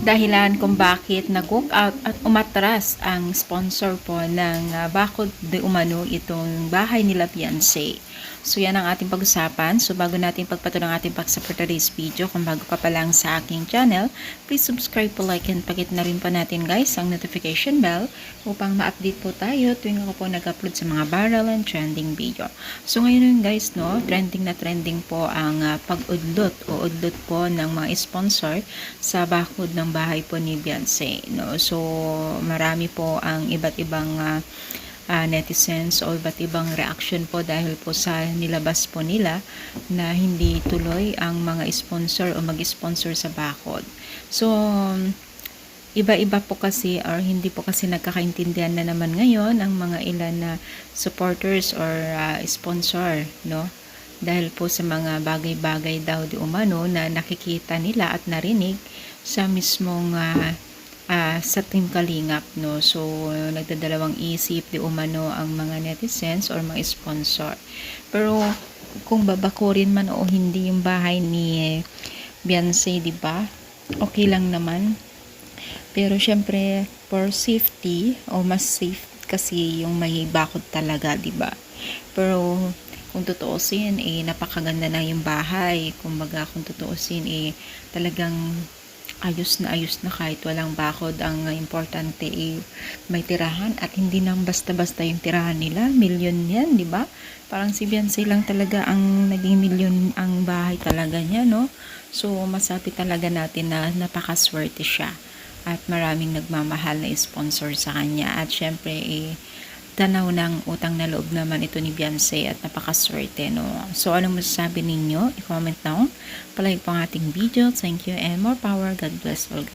dahilan kung bakit nag-walk out at umatras ang sponsor po ng Bakod de Umano itong bahay nila Beyonce. So yan ang ating pag-usapan. So bago natin pagpatuloy ang ating pag-support today's video, kung bago ka pa lang sa aking channel, please subscribe po, like, and pakit na rin po natin guys ang notification bell upang ma-update po tayo tuwing ako po nag-upload sa mga viral and trending video. So ngayon guys, no, trending na trending po ang pag-udlot o udlot po ng mga sponsor sa bakod ng bahay po ni Beyonce, no. So marami po ang iba't ibang netizens o iba't ibang reaction po dahil po sa nilabas po nila na hindi tuloy ang mga sponsor o mag-sponsor sa bakod. So iba-iba po kasi or hindi po kasi nagkakaintindihan na naman ngayon ang mga ilan na supporters or sponsor, no, dahil po sa mga bagay-bagay daw di umano na nakikita nila at narinig sa mismong sa Team Kalingap, no. So nagdadalawang isip di umano ang mga netizens or mga sponsor. Pero kung babakurin man o hindi yung bahay ni Beyonce, di ba? Okay lang naman. Pero syempre for safety o mas safe kasi yung may bakod talaga, di ba? Pero kung tutuusin, napakaganda na yung bahay. Kumbaga, kung tutuusin, talagang ayos na kahit walang bakod. Ang importante, may tirahan at hindi nang basta-basta yung tirahan nila. Milyon yan, di ba? Parang si Beyonce lang talaga ang naging milyon ang bahay talaga niya, no? So, masabi talaga natin na napakaswerte siya. At maraming nagmamahal na sponsor sa kanya. At syempre, tanaw ng utang na loob naman ito ni Beyonce at napakaswerte, no? So, anong masasabi ninyo? I-comment down. Palike po ang ating video. Thank you and more power. God bless all.